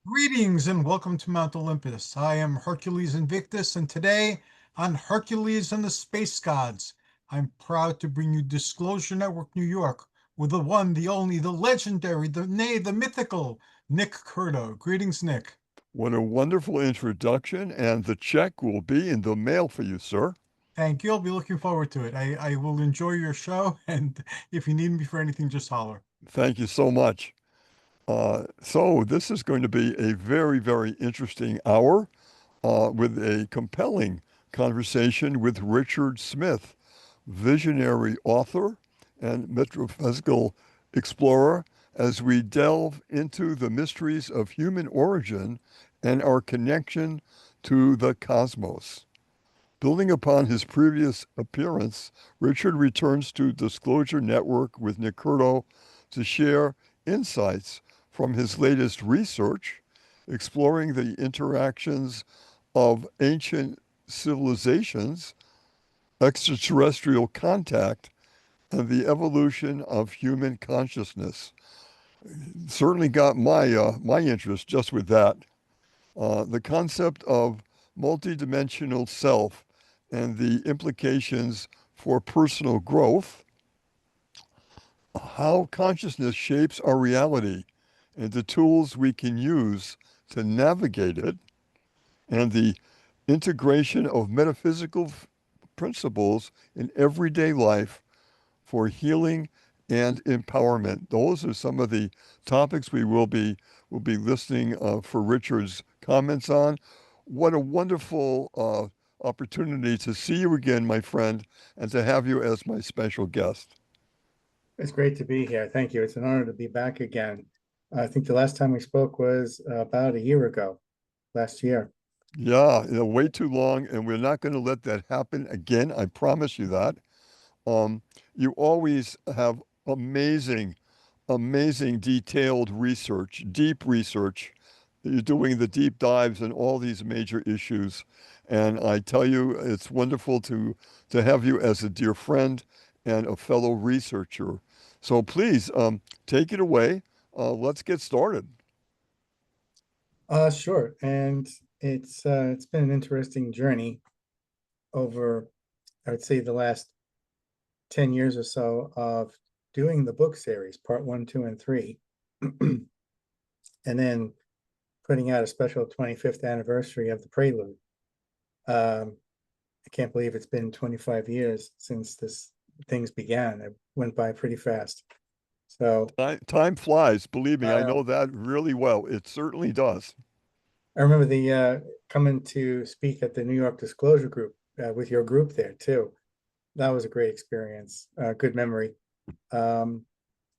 Greetings and welcome to Mount Olympus. I am Hercules Invictus, and today on Hercules and the Space Gods, I'm proud to bring you Disclosure Network New York with the one, the only, the legendary, the mythical Nick Curto. Greetings, Nick. What a wonderful introduction, and the check will be in the mail for you, sir. Thank you. I'll be looking forward to it. I will enjoy your show, and if you need me for anything, just holler. Thank you so much. So this is going to be a very, very interesting hour with a compelling conversation with Richard Smith, visionary author and metaphysical explorer, as we delve into the mysteries of human origin and our connection to the cosmos. Building upon his previous appearance, Richard returns to Disclosure Network with Nick Curto to share insights from his latest research, exploring the interactions of ancient civilizations, extraterrestrial contact, and the evolution of human consciousness. Certainly got my interest just with that. The concept of multidimensional self and the implications for personal growth, how consciousness shapes our reality, and the tools we can use to navigate it, and the integration of metaphysical principles in everyday life for healing and empowerment. Those are some of the topics we will be listening for Richard's comments on. What a wonderful opportunity to see you again, my friend, and to have you as my special guest. It's great to be here. Thank you. It's an honor to be back again. I think the last time we spoke was about a year ago, last year. Yeah, way too long, and we're not going to let that happen again. I promise you that. Um, you always have amazing, amazing detailed research, deep research. You're doing the deep dives in all these major issues. And I tell you, it's wonderful to have you as a dear friend and a fellow researcher. So please take it away. Let's get started. Sure. And it's been an interesting journey over, I would say, the last 10 years or so of doing the book series, part one, two, and three, and then putting out a special 25th anniversary of the Prelude. I can't believe it's been 25 years since this things began. It went by pretty fast. So Time flies, believe me, I uh, know that really well. It certainly does. I remember the coming to speak at the New York Disclosure Group with your group there too. That was a great experience, good memory. Um,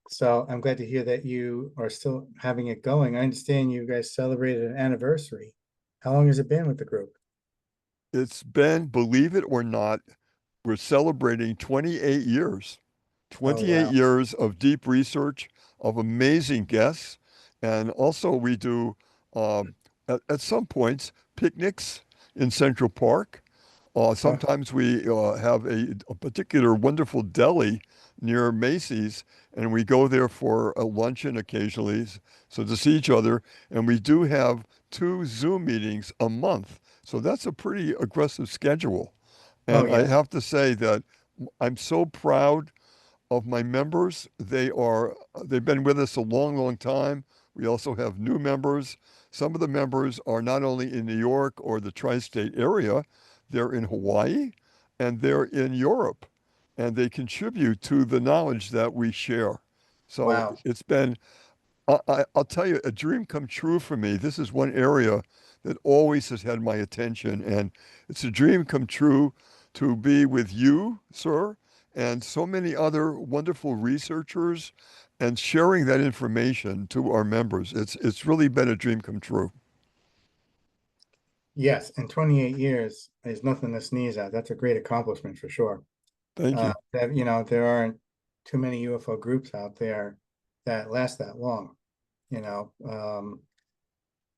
so I'm glad to hear that you are still having it going. I understand you guys celebrated an anniversary. How long has it been with the group? It's been, believe it or not, we're celebrating 28 years. Oh 28 wow. years of deep research, of amazing guests. And also, we do, at some points, picnics in Central Park. Uh, Sometimes we have a particular wonderful deli near Macy's, and we go there for a luncheon occasionally, so to see each other. And we do have two Zoom meetings a month. So that's a pretty aggressive schedule. oh And I yeah. have to say that I'm so proud of my members. They've been with us a long, long time. We also have new members. Some of the members are not only in New York or the tri-state area, they're in Hawaii and they're in Europe, and they contribute to the knowledge that we share. So Wow. it's been, I'll tell you, a dream come true for me. This is one area that always has had my attention, and it's a dream come true to be with you, sir, and so many other wonderful researchers and sharing that information to our members. It's really been a dream come true. Yes, in 28 years is nothing to sneeze at. That's a great accomplishment for sure. Thank you. That there aren't too many UFO groups out there that last that long, you know.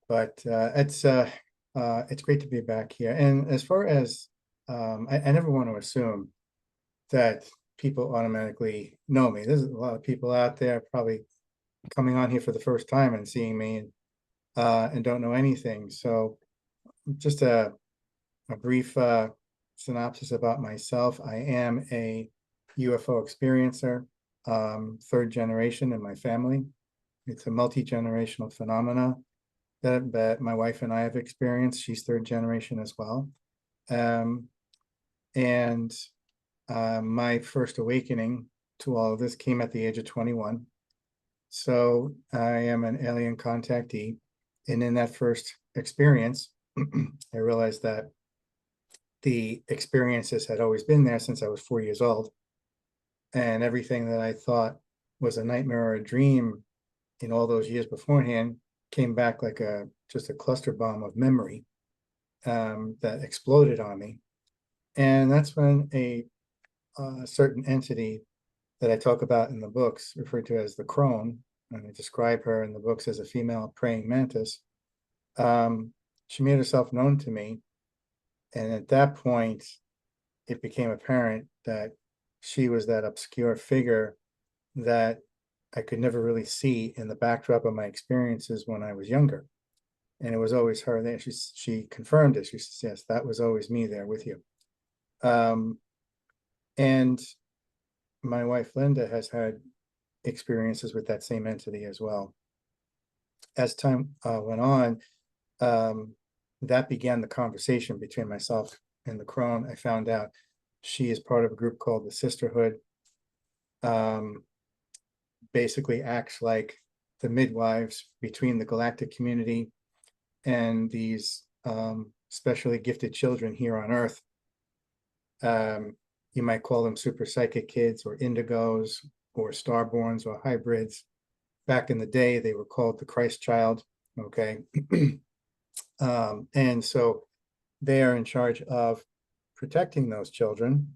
But it's great to be back here. And as far as I never want to assume that people automatically know me. There's a lot of people out there probably coming on here for the first time and seeing me, and and don't know anything. So just a brief synopsis about myself. I am a UFO experiencer, third generation in my family. It's a multi-generational phenomena that my wife and I have experienced. She's third generation as well. Um, and my first awakening to all of this came at the age of 21. So I am an alien contactee. And in that first experience, I realized that the experiences had always been there since I was 4 years old. And everything that I thought was a nightmare or a dream in all those years beforehand came back like just a cluster bomb of memory that exploded on me. And that's when a certain entity that I talk about in the books, referred to as the crone, and I describe her in the books as a female praying mantis, she made herself known to me. And at that point, it became apparent that she was that obscure figure that I could never really see in the backdrop of my experiences when I was younger. And it was always her there. She confirmed it. She says, yes, that was always me there with you. And my wife, Linda, has had experiences with that same entity as well. As time went on, that began the conversation between myself and the crone. I found out she is part of a group called the Sisterhood. Basically acts like the midwives between the galactic community and these specially gifted children here on Earth. You might call them super psychic kids or indigos or starborns or hybrids. Back in the day, they were called the Christ child. Okay. And so they are in charge of protecting those children,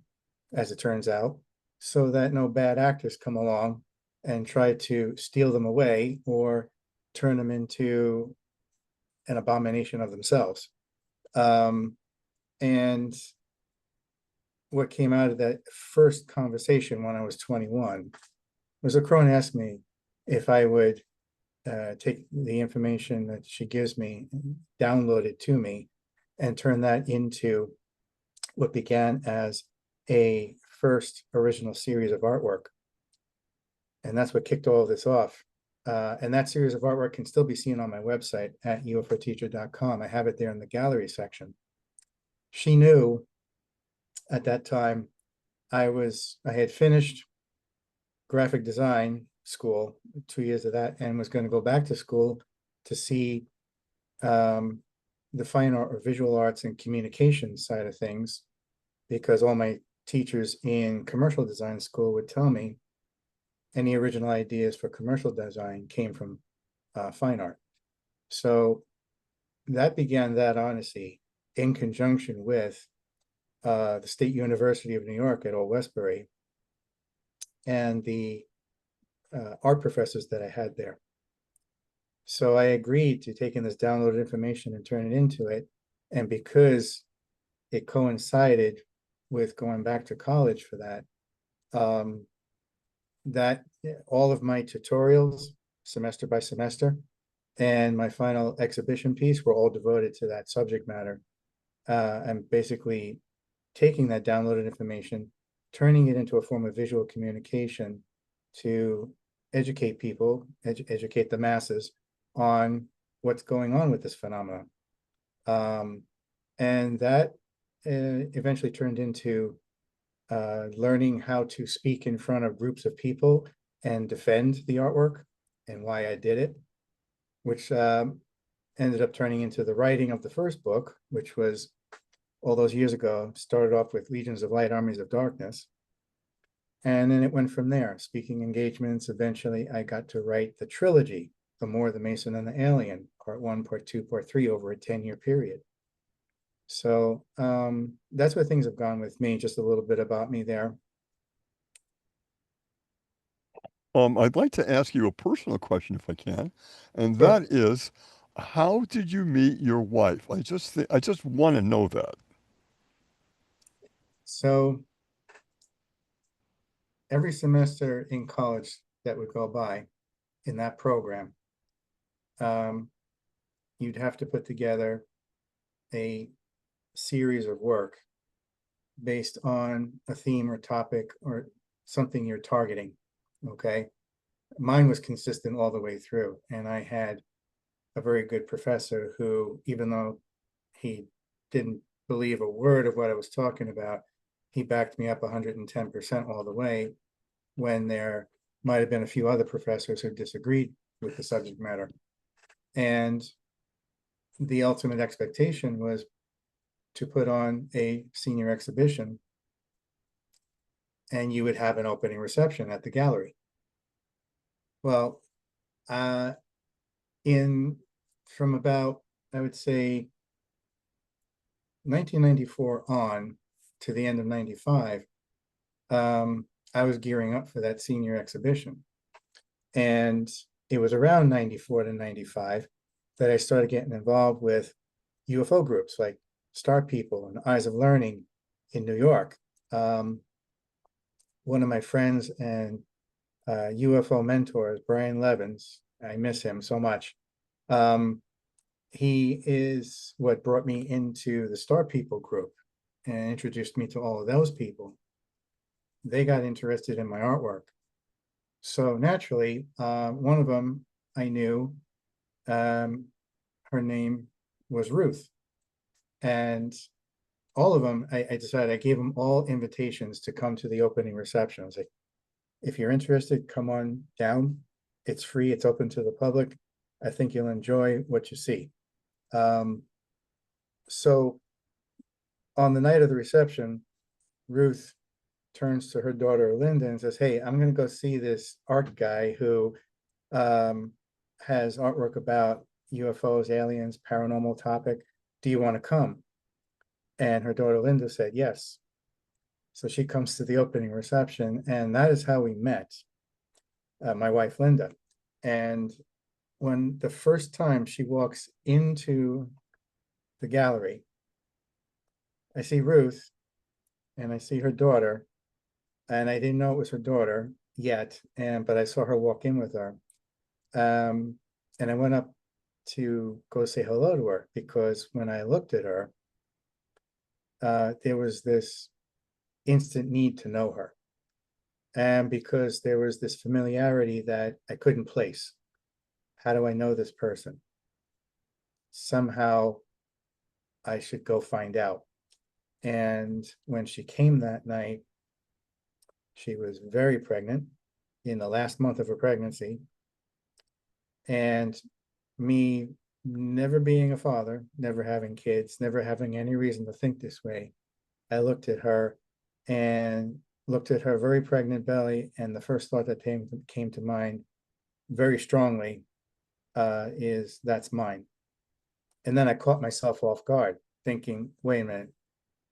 as it turns out, so that no bad actors come along and try to steal them away or turn them into an abomination of themselves. And what came out of that first conversation when I was 21 was a crone asked me if I would take the information that she gives me, download it to me, and turn that into what began as a first original series of artwork. And that's what kicked all of this off. And that series of artwork can still be seen on my website at ufoteacher.com. I have it there in the gallery section. She knew at that time I had finished graphic design school, 2 years of that, and was going to go back to school to see the fine art or visual arts and communication side of things, because all my teachers in commercial design school would tell me any original ideas for commercial design came from fine art. So that began that odyssey in conjunction with the State University of New York at Old Westbury and the art professors that I had there. So I agreed to take in this downloaded information and turn it into it. And because it coincided with going back to college for that, that all of my tutorials, semester by semester, and my final exhibition piece were all devoted to that subject matter. I'm basically taking that downloaded information, turning it into a form of visual communication to educate people, educate the masses on what's going on with this phenomenon. And that eventually turned into learning how to speak in front of groups of people and defend the artwork and why I did it, which ended up turning into the writing of the first book, which was all those years ago, started off with Legions of Light, Armies of Darkness. And then it went from there, speaking engagements. Eventually, I got to write the trilogy, The Moor, the Mason, and the Alien, part 1, part 2, part 3, over a 10-year period. So that's where things have gone with me. Just a little bit about me there. I'd like to ask you a personal question if I can, and Sure. that is, how did you meet your wife? I just want to know that. So every semester in college that would go by in that program, you'd have to put together a series of work based on a theme or topic or something you're targeting. Okay. Mine was consistent all the way through. And I had a very good professor who, even though he didn't believe a word of what I was talking about, he backed me up 110% all the way, when there might have been a few other professors who disagreed with the subject matter. And the ultimate expectation was to put on a senior exhibition, and you would have an opening reception at the gallery. Well, from about, I would say, 1994 on to the end of 95, I was gearing up for that senior exhibition. And it was around 94 to 95 that I started getting involved with UFO groups like Star People and Eyes of Learning in New York. One of my friends and UFO mentors, Brian Levins, I miss him so much. He is what brought me into the Star People group and introduced me to all of those people. They got interested in my artwork. So naturally, one of them I knew, her name was Ruth. And all of them, I decided, I gave them all invitations to come to the opening reception. I was like, if you're interested, come on down. It's free, it's open to the public. I think you'll enjoy what you see. So on the night of the reception, Ruth turns to her daughter Linda and says, hey, I'm going to go see this art guy who has artwork about UFOs, aliens, paranormal topic. Do you want to come? And her daughter Linda said yes. So she comes to the opening reception, and that is how we met, my wife Linda. And when the first time she walks into the gallery, I see Ruth and I see her daughter, and I didn't know it was her daughter yet, but I saw her walk in with her. And I went up to go say hello to her, because when I looked at her, there was this instant need to know her. And because there was this familiarity that I couldn't place. How do I know this person? Somehow I should go find out. And when she came that night, she was very pregnant, in the last month of her pregnancy. And me never being a father, never having kids, never having any reason to think this way, I looked at her very pregnant belly, and the first thought that came to mind very strongly is, that's mine. And then I caught myself off guard, thinking, wait a minute,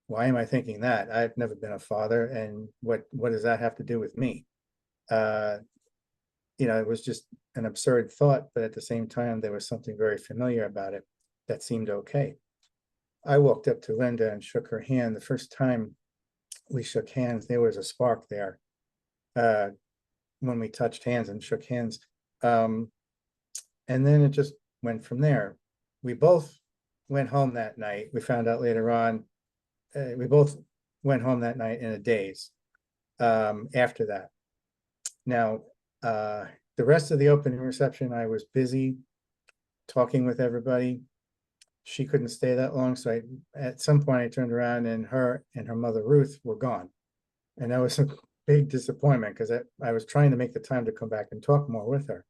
why am I thinking that? I've never been a father, and what does that have to do with me? It was just an absurd thought, but at the same time, there was something very familiar about it that seemed okay. I walked up to Linda and shook her hand. The first time we shook hands, there was a spark there when we touched hands and shook hands. And then it just went from there. We both went home that night. We found out later on, we both went home that night in a daze after that. Now, the rest of the opening reception, I was busy talking with everybody. She couldn't stay that long. So at some point I turned around, and her mother, Ruth, were gone. And that was a big disappointment, because I was trying to make the time to come back and talk more with her.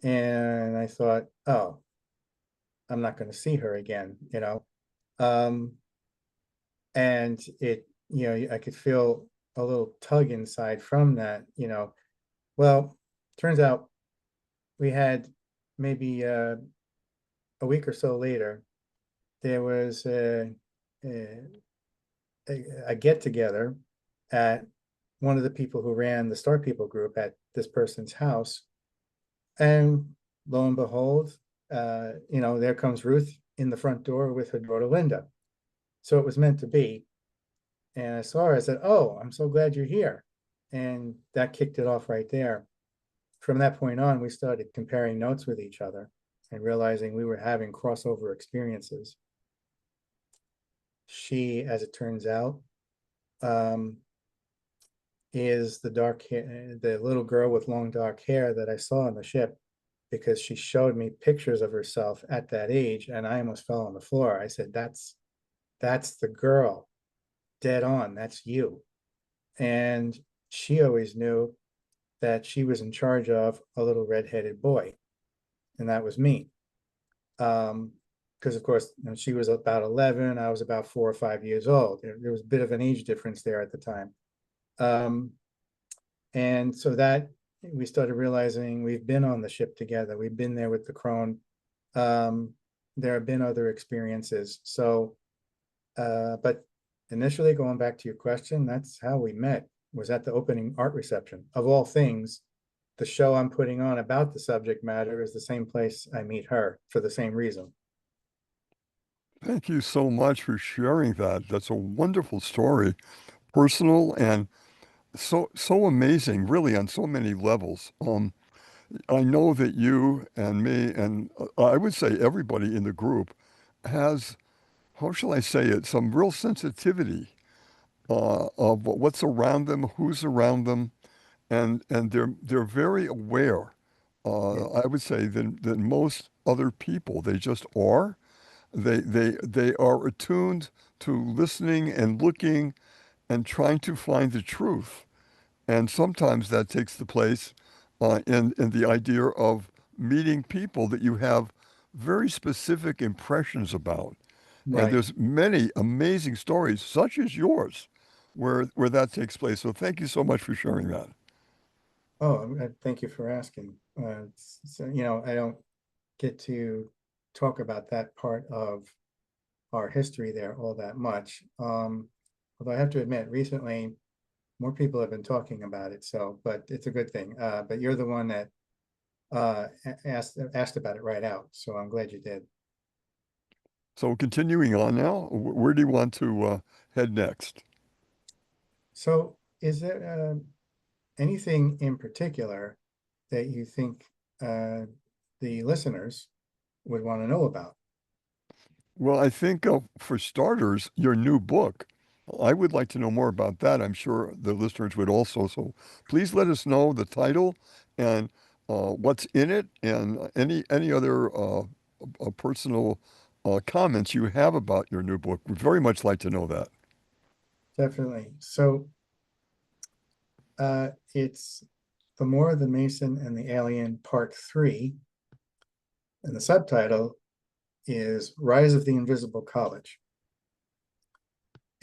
And I thought, oh, I'm not going to see her again, and it, I could feel a little tug inside from that, Well, turns out we had maybe a week or so later, there was a get together at one of the people who ran the Star People group at this person's house. And lo and behold, there comes Ruth in the front door with her daughter Linda. So it was meant to be. And I saw her, I said, oh, I'm so glad you're here. And that kicked it off right there. From that point on, we started comparing notes with each other. and realizing we were having crossover experiences. She, as it turns out, is the the little girl with long dark hair that I saw on the ship, because she showed me pictures of herself at that age, and I almost fell on the floor. I said, that's the girl, dead on, that's you. And she always knew that she was in charge of a little redheaded boy, and that was me. Because of course, she was about 11, I was about 4 or 5 years old. There was a bit of an age difference there at the time. And so that we started realizing we've been on the ship together. We've been there with the crone. There have been other experiences. So, but initially, going back to your question, that's how we met, was at the opening art reception. Of all things, the show I'm putting on about the subject matter is the same place I meet her for the same reason. Thank you so much for sharing that. That's a wonderful story, personal and so amazing, really, on so many levels. I know that you and me, and I would say everybody in the group has, how shall I say it, some real sensitivity of what's around them, who's around them, and they're very aware. Yeah. I would say than most other people. They just are. They are attuned to listening and looking and trying to find the truth. And sometimes that takes the place in the idea of meeting people that you have very specific impressions about. And Right. there's many amazing stories, such as yours, where that takes place. So thank you so much for sharing that. Oh, thank you for asking. So, I don't get to talk about that part of our history there all that much. Although I have to admit, recently more people have been talking about it. So, but it's a good thing. But you're the one that asked about it right out. So I'm glad you did. So continuing on now, where do you want to head next? So, is there anything in particular that you think the listeners would want to know about? Well, I think for starters, your new book. I would like to know more about that. I'm sure the listeners would also. So please let us know the title and what's in it, and any other personal comments you have about your new book. We'd very much like to know that. Definitely. So, it's The More, the Mason, and the Alien, Part 3, and the subtitle is Rise of the Invisible College.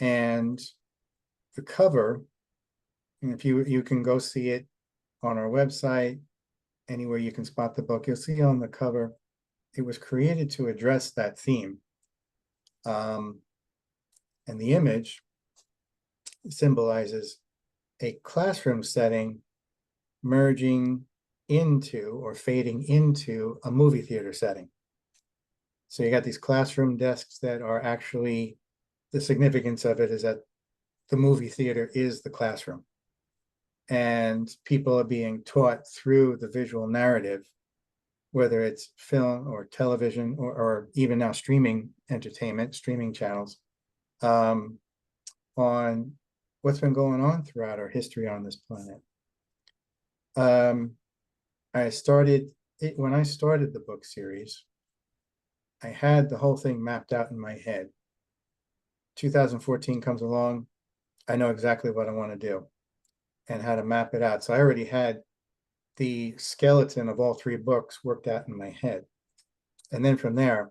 And the cover, and if you can go see it on our website, anywhere you can spot the book, you'll see on the cover, it was created to address that theme. And the image symbolizes a classroom setting merging into or fading into a movie theater setting. So you got these classroom desks that are actually, the significance of it is that the movie theater is the classroom. And people are being taught through the visual narrative, whether it's film or television or even now streaming entertainment, streaming channels, on what's been going on throughout our history on this planet. I started it when I started the book series. I had the whole thing mapped out in my head. 2014 comes along, I know exactly what I want to do and how to map it out. So I already had the skeleton of all 3 books worked out in my head. And then from there,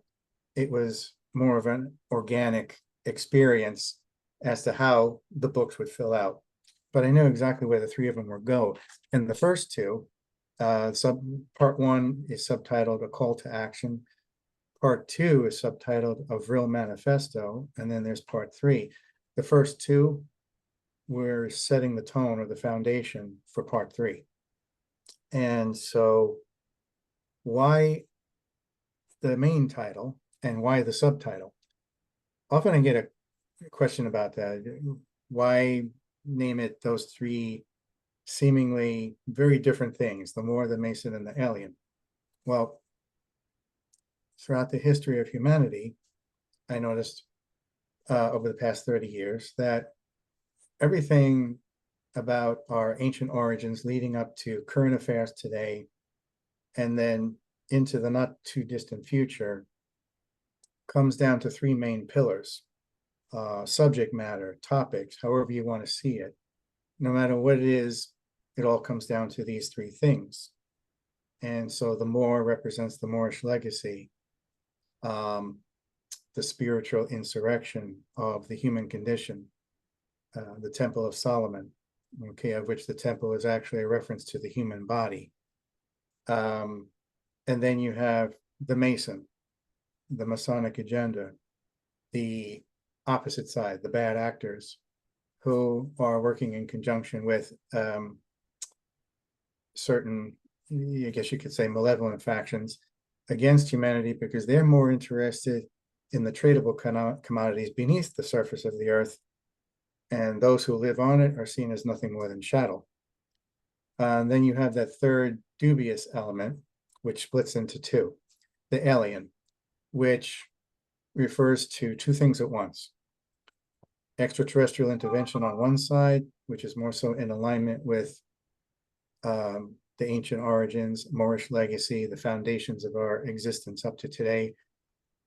it was more of an organic experience as to how the books would fill out. But I knew exactly where the 3 of them would go. And the first 2, part 1 is subtitled A Call to Action. Part 2 is subtitled A Vril Manifesto. And then there's part 3. The first 2 were setting the tone or the foundation for part 3. And so why the main title and why the subtitle? Often I get a question about that. Why name it those 3 seemingly very different things, the More, the Mason, and the Alien? Well, throughout the history of humanity, I noticed over the past 30 years that everything about our ancient origins leading up to current affairs today and then into the not too distant future comes down to three main pillars: subject matter, topics, however you want to see it. No matter what it is, it all comes down to these three things. And so the Moor represents the Moorish legacy, the spiritual insurrection of the human condition, the Temple of Solomon, okay, of which the temple is actually a reference to the human body. And then you have the Mason, the Masonic agenda, the opposite side, the bad actors, who are working in conjunction with certain, I guess you could say, malevolent factions against humanity because they're more interested in the tradable commodities beneath the surface of the earth, and those who live on it are seen as nothing more than chattel. And then you have that third dubious element, which splits into two: the alien, which refers to two things at once: extraterrestrial intervention on one side, which is more so in alignment with the ancient origins, Moorish legacy, the foundations of our existence up to today.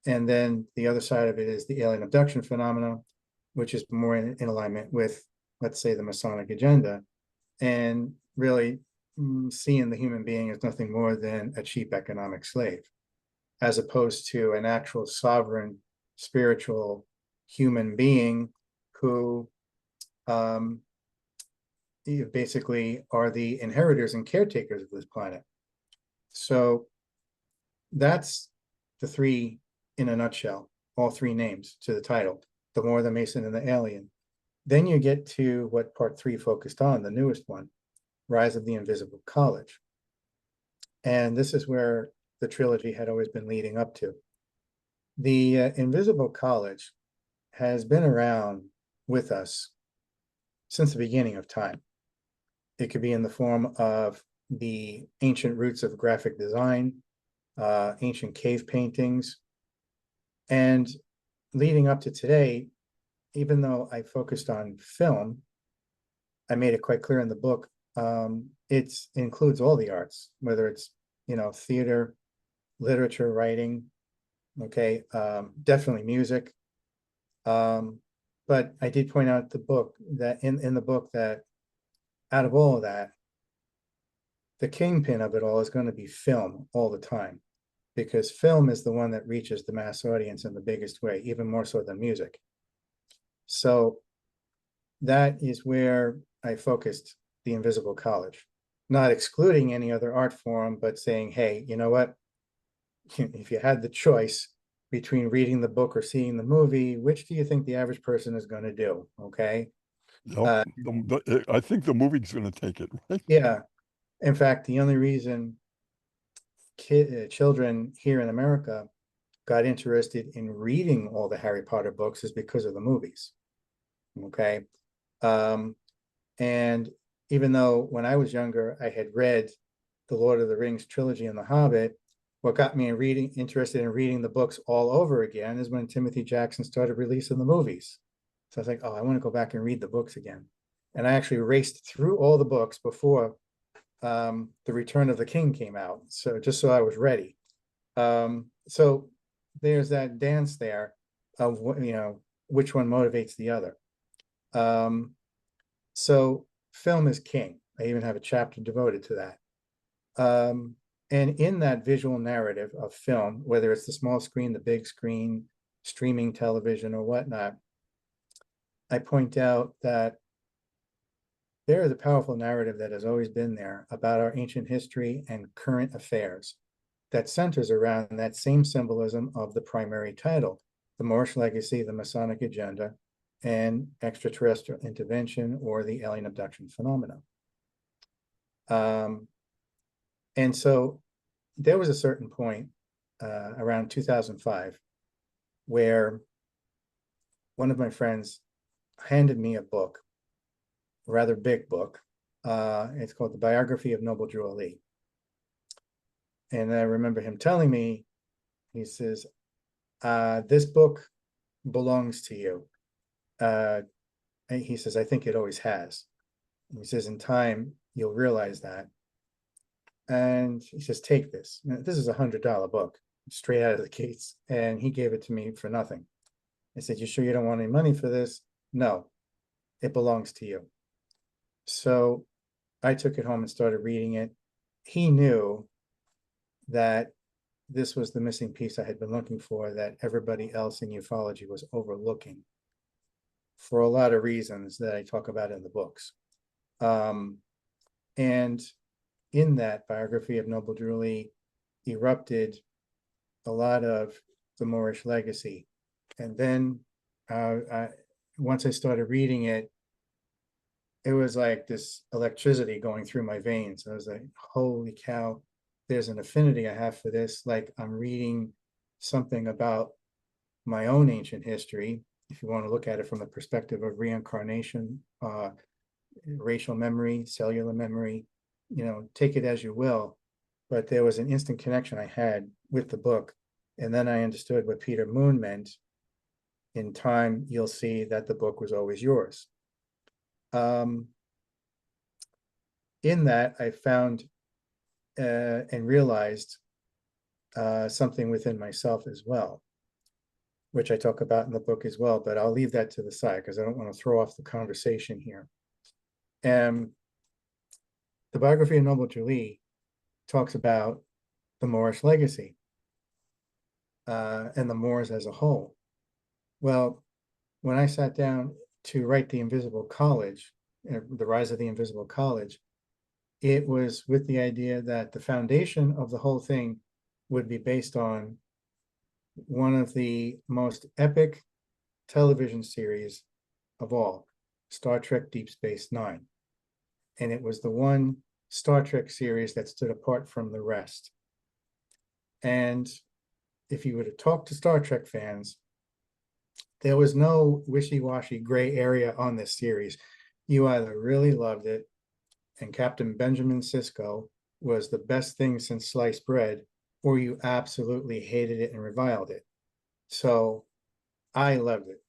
And then the other side of it is the alien abduction phenomena, which is more in alignment with, let's say, the Masonic agenda, and really seeing the human being as nothing more than a cheap economic slave, as opposed to an actual sovereign, spiritual human being who basically are the inheritors and caretakers of this planet. So that's the three in a nutshell, all three names to the title: the Moor, the Mason, and the Alien. Then you get to what part 3 focused on, the newest one, Rise of the Invisible College. And this is where the trilogy had always been leading up to. The Invisible College has been around with us since the beginning of time. It could be in the form of the ancient roots of graphic design, ancient cave paintings, and leading up to today, even though I focused on film, I made it quite clear in the book, it includes all the arts, whether it's, theater, literature, writing, okay, definitely music. But I did point out the book that in the book that out of all of that, the kingpin of it all is going to be film all the time, because film is the one that reaches the mass audience in the biggest way, even more so than music. So that is where I focused the Invisible College, not excluding any other art form, but saying, hey, you know what? If you had the choice between reading the book or seeing the movie, which do you think the average person is going to do? Okay. Nope. I think the movie's going to take it, right? Yeah. In fact, the only reason children here in America got interested in reading all the Harry Potter books is because of the movies. Okay. And even though when I was younger, I had read the Lord of the Rings trilogy and The Hobbit, what got me interested in reading the books all over again is when Timothy Jackson started releasing the movies. So I was like, oh, I want to go back and read the books again. And I actually raced through all the books before The Return of the King came out. So just so I was ready. So there's that dance there of, which one motivates the other. So film is king. I even have a chapter devoted to that. And in that visual narrative of film, whether it's the small screen, the big screen, streaming television, or whatnot, I point out that there is a powerful narrative that has always been there about our ancient history and current affairs that centers around that same symbolism of the primary title: the Moorish legacy, the Masonic agenda, and extraterrestrial intervention, or the alien abduction phenomena. And so there was a certain point around 2005 where one of my friends handed me a book, a rather big book. It's called The Biography of Noble Drew Ali. And I remember him telling me, He says, this book belongs to you. And he says, I think it always has. And he says, in time, you'll realize that. And he says, take this. Now, this is $100 book, straight out of the gates. And he gave it to me for nothing. I said, you sure you don't want any money for this? No, it belongs to you. So I took it home and started reading it. He knew that this was the missing piece I had been looking for, that everybody else in ufology was overlooking for a lot of reasons that I talk about in the books. And in that biography of Noble Drew Lee erupted a lot of the Moorish legacy. And then once I started reading it, it was like this electricity going through my veins. I was like, holy cow, there's an affinity I have for this. Like, I'm reading something about my own ancient history, if you want to look at it from the perspective of reincarnation, racial memory, cellular memory, take it as you will. But there was an instant connection I had with the book. And then I understood what Peter Moon meant. In time, you'll see that the book was always yours. In that, I found and realized something within myself as well, which I talk about in the book as well, but I'll leave that to the side because I don't want to throw off the conversation here. The biography of Noble Drew Lee talks about the Moorish legacy and the Moors as a whole. Well, when I sat down to write The Invisible College, The Rise of the Invisible College, it was with the idea that the foundation of the whole thing would be based on one of the most epic television series of all, Star Trek Deep Space Nine. And it was the one Star Trek series that stood apart from the rest. And if you were to talk to Star Trek fans, there was no wishy-washy gray area on this series. You either really loved it, and Captain Benjamin Sisko was the best thing since sliced bread, or you absolutely hated it and reviled it. So I loved it.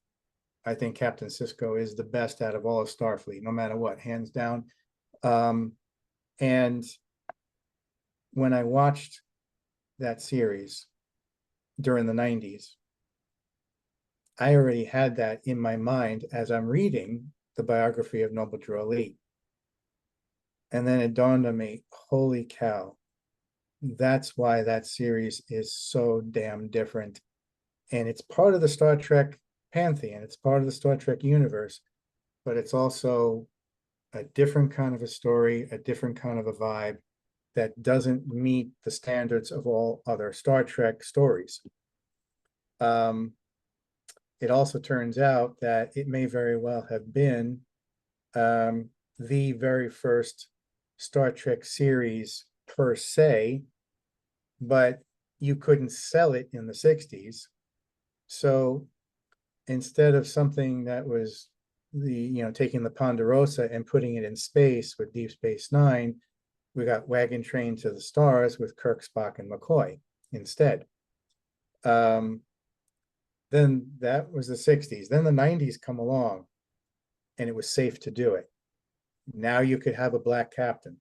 I think Captain Sisko is the best out of all of Starfleet, no matter what, hands down. And when I watched that series during the 90s, I already had that in my mind as I'm reading the biography of Noble Drew Lee. And then it dawned on me, holy cow, that's why that series is so damn different. And it's part of the Star Trek pantheon, it's part of the Star Trek universe, but it's also a different kind of a story, a different kind of a vibe that doesn't meet the standards of all other Star Trek stories. It also turns out that it may very well have been the very first Star Trek series per se, but you couldn't sell it in the 60s. So instead of something that was taking the Ponderosa and putting it in space with Deep Space Nine, we got Wagon Train to the Stars with Kirk, Spock, and McCoy instead. Then that was the 60s. Then the 90s come along, and it was safe to do it. Now you could have a black captain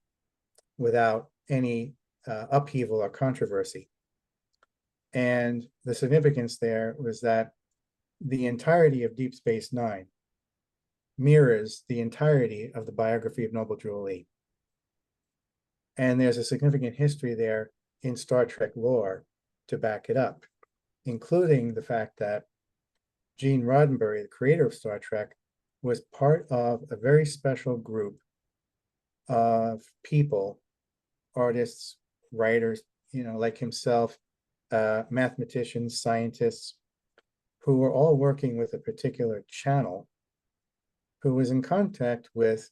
without any upheaval or controversy. And the significance there was that the entirety of Deep Space Nine mirrors the entirety of the biography of Noble Drew Lee. And there's a significant history there in Star Trek lore to back it up, including the fact that Gene Roddenberry, the creator of Star Trek, was part of a very special group of people, artists, writers, like himself, mathematicians, scientists, who were all working with a particular channel, who was in contact with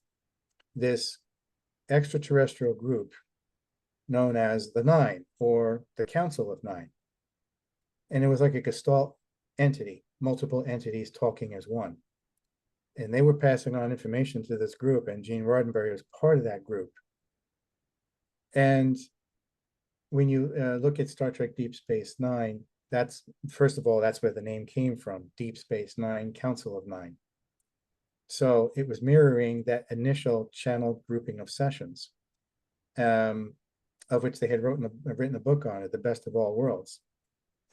this extraterrestrial group known as the Nine, or the Council of Nine. And it was like a Gestalt entity, multiple entities talking as one. And they were passing on information to this group, and Gene Roddenberry was part of that group. And when you look at Star Trek Deep Space Nine, That's, first of all, that's where the name came from, Deep Space Nine, Council of Nine. So it was mirroring that initial channel grouping of sessions, of which they had written a book on it, The Best of All Worlds,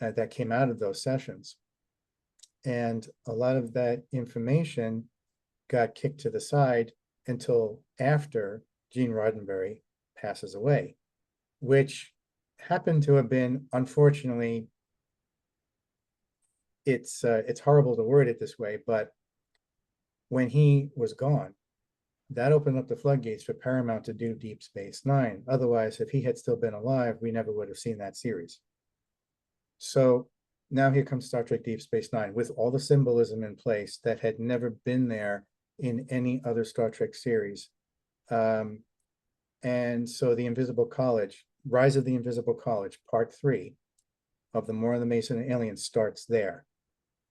that came out of those sessions. And a lot of that information got kicked to the side until after Gene Roddenberry passes away, which happened to have been, unfortunately, it's horrible to word it this way, but when he was gone, that opened up the floodgates for Paramount to do Deep Space Nine. Otherwise, if he had still been alive, we never would have seen that series. So now here comes Star Trek Deep Space Nine with all the symbolism in place that had never been there in any other Star Trek series. And so the Invisible College, Rise of the Invisible College, Part 3 of the More of the Mason and Aliens starts there,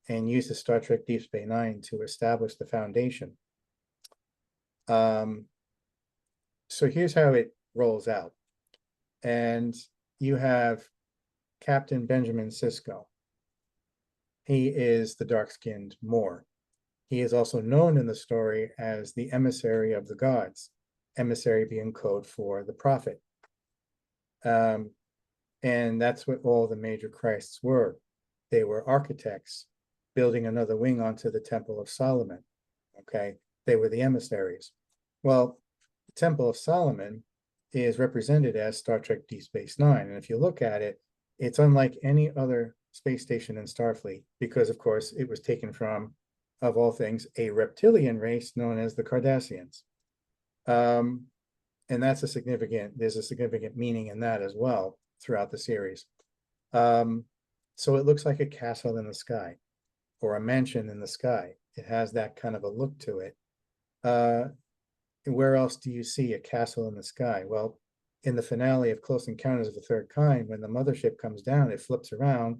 and uses Star Trek Deep Space Nine to establish the foundation. So here's how it rolls out. And you have Captain Benjamin Sisko. He is the dark-skinned Moor. He is also known in the story as the emissary of the gods, emissary being code for the prophet. And that's what all the major Christs were. They were architects building another wing onto the Temple of Solomon. Okay, they were the emissaries. Well, the Temple of Solomon is represented as Star Trek Deep Space Nine. And if you look at it, it's unlike any other space station in Starfleet, because of course it was taken from, of all things, a reptilian race known as the Cardassians. And that's there's a significant meaning in that as well throughout the series. So it looks like a castle in the sky or a mansion in the sky. It has that kind of a look to it. Where else do you see a castle in the sky? Well, in the finale of Close Encounters of the Third Kind, when the mothership comes down, it flips around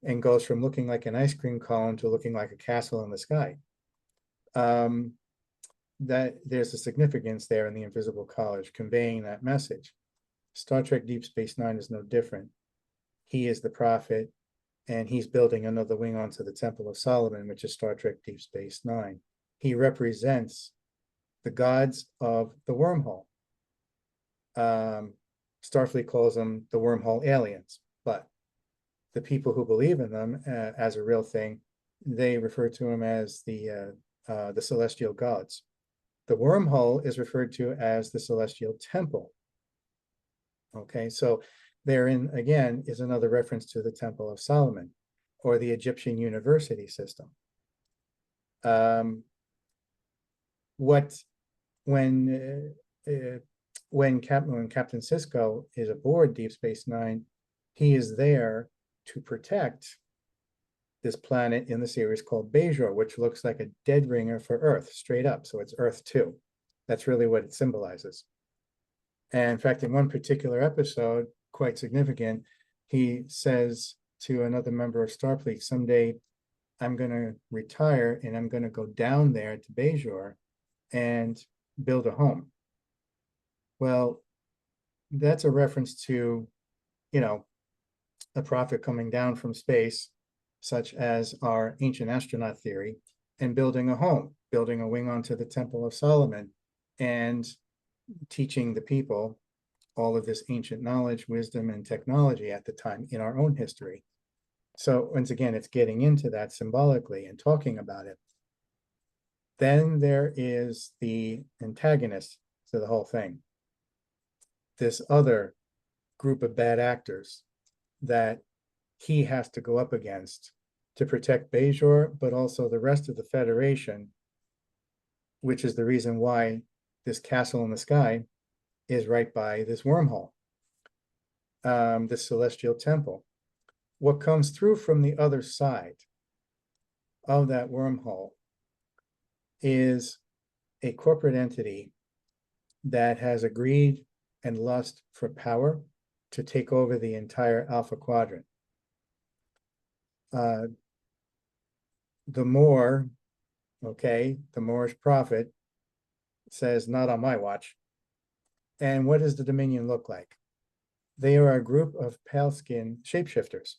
and goes from looking like an ice cream cone to looking like a castle in the sky. That there's a significance there in the Invisible College conveying that message. Star Trek Deep Space Nine is no different. He is the prophet, and he's building another wing onto the Temple of Solomon, which is Star Trek Deep Space Nine. He represents the gods of the wormhole. Starfleet calls them the wormhole aliens, but the people who believe in them as a real thing, they refer to them as the celestial gods. The wormhole is referred to as the celestial temple. Okay, so therein again is another reference to the Temple of Solomon or the Egyptian university system. When Captain Sisko is aboard Deep Space Nine, he is there to protect this planet in the series called Bajor, which looks like a dead ringer for Earth, straight up. So it's Earth 2. That's really what it symbolizes. And in fact, in one particular episode, quite significant, he says to another member of Starfleet, someday I'm going to retire and I'm going to go down there to Bajor and build a home. Well, that's a reference to, a prophet coming down from space, such as our ancient astronaut theory, and building a home, building a wing onto the Temple of Solomon, and teaching the people all of this ancient knowledge, wisdom, and technology at the time in our own history. So once again, it's getting into that symbolically and talking about it. Then there is the antagonist to the whole thing. This other group of bad actors that he has to go up against to protect Bajor, but also the rest of the Federation, which is the reason why this castle in the sky is right by this wormhole, this celestial temple. What comes through from the other side of that wormhole is a corporate entity that has a greed and lust for power to take over the entire Alpha Quadrant. The Moor, the Moorish prophet says, not on my watch. And what does the Dominion look like? They are a group of pale-skinned shapeshifters.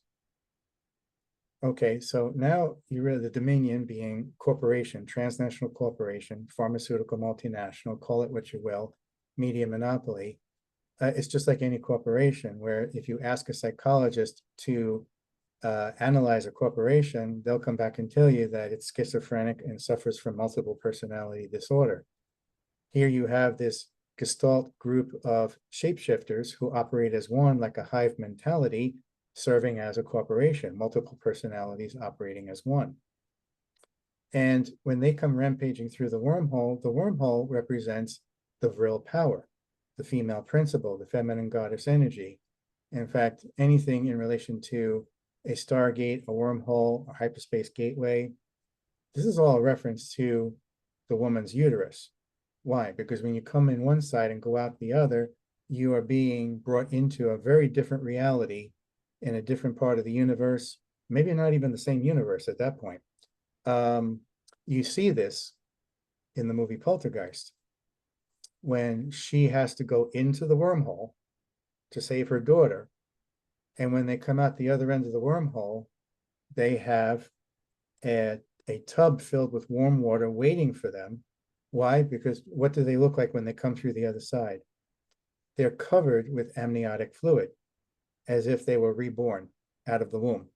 Okay, so now you read the Dominion being corporation, transnational corporation, pharmaceutical multinational, call it what you will, media monopoly. It's just like any corporation where if you ask a psychologist to analyze a corporation, they'll come back and tell you that it's schizophrenic and suffers from multiple personality disorder. Here you have this Gestalt group of shapeshifters who operate as one, like a hive mentality, serving as a corporation, multiple personalities operating as one. And when they come rampaging through the wormhole represents the vril power, the female principle, the feminine goddess energy. In fact, anything in relation to a stargate, a wormhole, a hyperspace gateway, this is all a reference to the woman's uterus. Why? Because when you come in one side and go out the other, you are being brought into a very different reality in a different part of the universe, maybe not even the same universe at that point. You see this in the movie Poltergeist, when she has to go into the wormhole to save her daughter. And when they come out the other end of the wormhole, they have a tub filled with warm water waiting for them. Why? Because what do they look like when they come through the other side? They're covered with amniotic fluid, as if they were reborn out of the womb.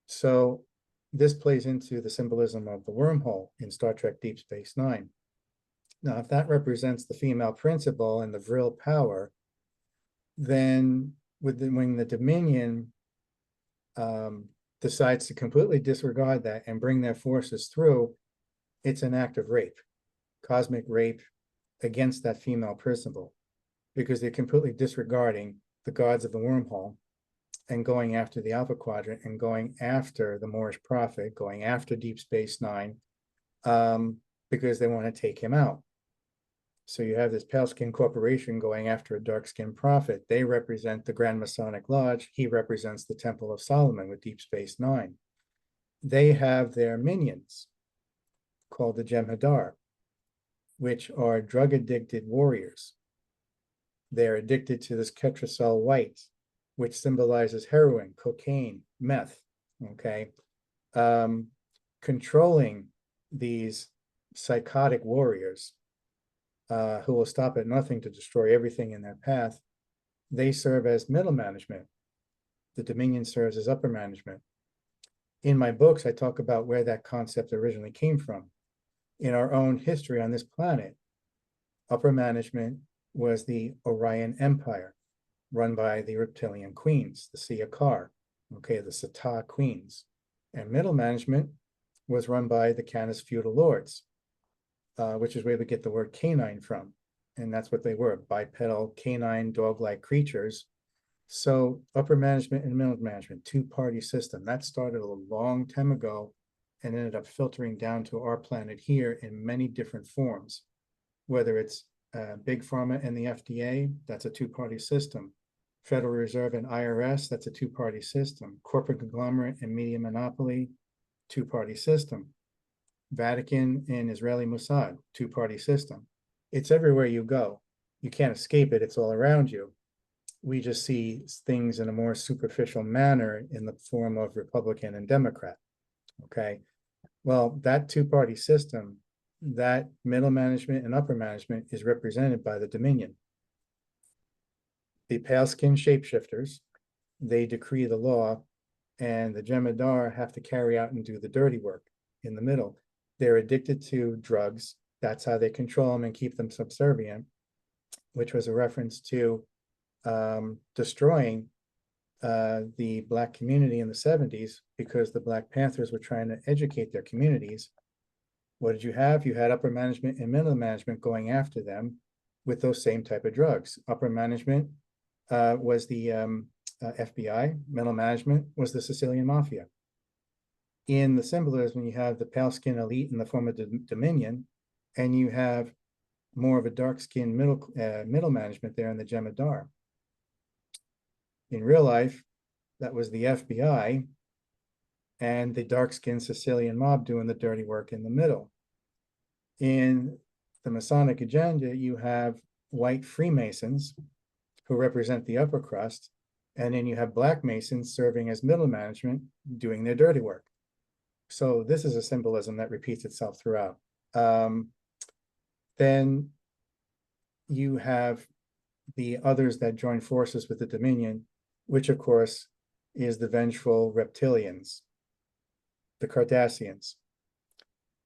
So this plays into the symbolism of the wormhole in Star Trek Deep Space Nine. Now, if that represents the female principle and the vril power, then when the Dominion decides to completely disregard that and bring their forces through, it's an act of rape, cosmic rape against that female principle, because they're completely disregarding the gods of the wormhole and going after the Alpha Quadrant and going after the Moorish prophet, going after Deep Space Nine, because they want to take him out. So you have this pale skin corporation going after a dark skinned prophet. They represent the Grand Masonic Lodge. He represents the Temple of Solomon with Deep Space Nine. They have their minions called the Jem'Hadar, which are drug addicted warriors. They're addicted to this Ketracel white, which symbolizes heroin, cocaine, meth, okay? Controlling these psychotic warriors who will stop at nothing to destroy everything in their path. They serve as middle management. The Dominion serves as upper management. In my books, I talk about where that concept originally came from. In our own history on this planet, upper management was the Orion Empire, run by the reptilian queens, the Siakar, okay, the Sata queens. And middle management was run by the Canis feudal lords, which is where we get the word canine from. And that's what they were, bipedal, canine, dog-like creatures. So upper management and middle management, two-party system. That started a long time ago and ended up filtering down to our planet here in many different forms. Whether it's Big Pharma and the FDA, that's a two-party system. Federal Reserve and IRS, that's a two-party system. Corporate conglomerate and media monopoly, two-party system. Vatican and Israeli Mossad, two-party system. It's everywhere you go. You can't escape it. It's all around you. We just see things in a more superficial manner in the form of Republican and Democrat. Okay. Well, that two-party system, that middle management and upper management is represented by the Dominion. The pale-skinned shapeshifters, they decree the law, and the Jem'Hadar have to carry out and do the dirty work in the middle. They're addicted to drugs. That's how they control them and keep them subservient, which was a reference to destroying the Black community in the 70s because the Black Panthers were trying to educate their communities. What did you have? You had upper management and middle management going after them with those same type of drugs. Upper management was the FBI, middle management was the Sicilian Mafia. In the symbolism, you have the pale skin elite in the form of Dominion, and you have more of a dark skinned middle management there in the Jem'Hadar. In real life, that was the FBI and the dark skinned Sicilian mob doing the dirty work in the middle. In the Masonic agenda, you have white Freemasons who represent the upper crust, And then you have Black Masons serving as middle management, doing their dirty work. So this is a symbolism that repeats itself throughout. Then you have the others that join forces with the Dominion, which of course is the vengeful reptilians, the Cardassians.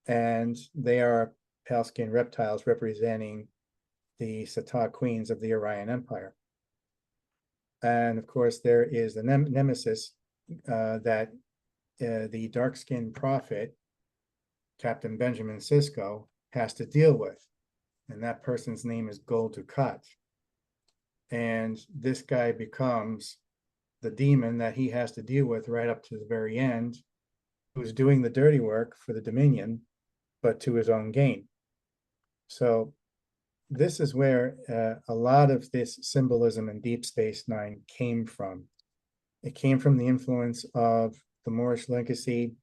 And they are pale skinned reptiles representing the Satar queens of the Orion Empire. And of course, there is the nemesis that the dark skinned prophet, Captain Benjamin Sisko, has to deal with. And that person's name is Gul Dukat. And this guy becomes the demon that he has to deal with right up to the very end, who's doing the dirty work for the Dominion, but to his own gain. So this is where a lot of this symbolism in Deep Space Nine came from. It came from the influence of the Moorish legacy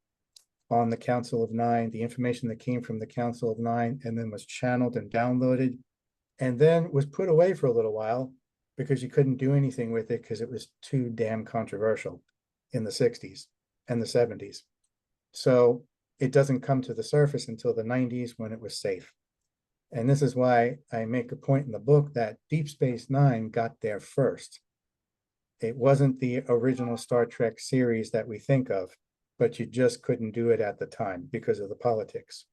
on the Council of Nine, the information that came from the Council of Nine, and then was channeled and downloaded, and then was put away for a little while because you couldn't do anything with it because it was too damn controversial in the 60s and the 70s. So it doesn't come to the surface until the 90s when it was safe. And this is why I make a point in the book that Deep Space Nine got there first. It wasn't the original Star Trek series that we think of, but you just couldn't do it at the time because of the politics.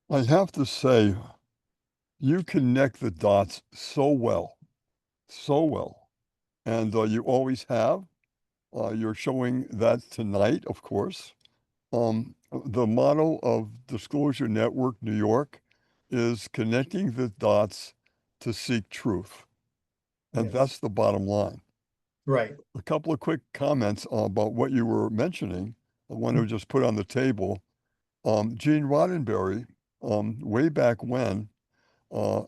I have to say, you connect the dots so well, so well. And you always have. You're showing that tonight, of course. The motto of Disclosure Network New York is connecting the dots to seek truth. And Yes. that's the bottom line. Right. A couple of quick comments about what you were mentioning. I want to just put on the table. Gene Roddenberry, way back when, uh,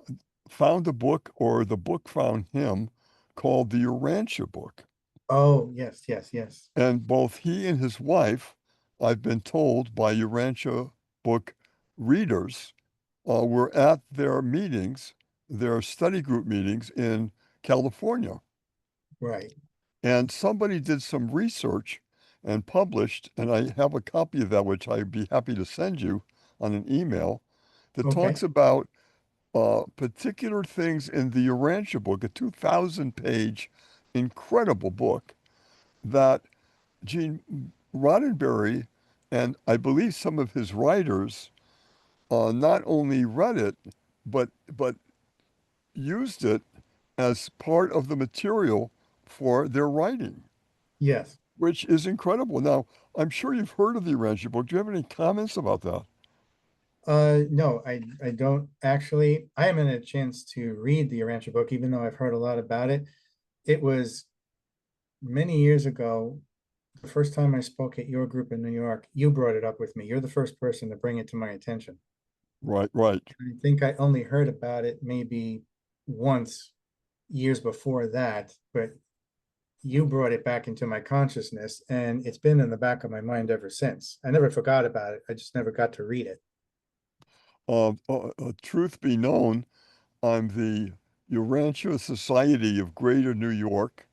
found a book, or the book found him, called the Urantia book. Oh, yes, yes, yes. And both he and his wife, I've been told by Urantia book readers, were at their meetings, their study group meetings in California. Right. And somebody did some research and published, and I have a copy of that, which I'd be happy to send you on an email, that Okay. talks about particular things in the Urantia book, a 2,000-page incredible book that Gene Roddenberry and I believe some of his writers not only read it, but used it as part of the material for their writing, Yes. which is incredible. Now, I'm sure you've heard of the Urantia book. Do you have any comments about that? No, I don't actually. I haven't had a chance to read the Urantia book, even though I've heard a lot about it. It was many years ago, the first time I spoke at your group in New York, you brought it up with me. You're the first person to bring it to my attention. Right, right. I think I only heard about it maybe once years before that, but you brought it back into my consciousness, and it's been in the back of my mind ever since. I never forgot about it. I just never got to read it. Truth be known, I'm the Urantia Society of Greater New York,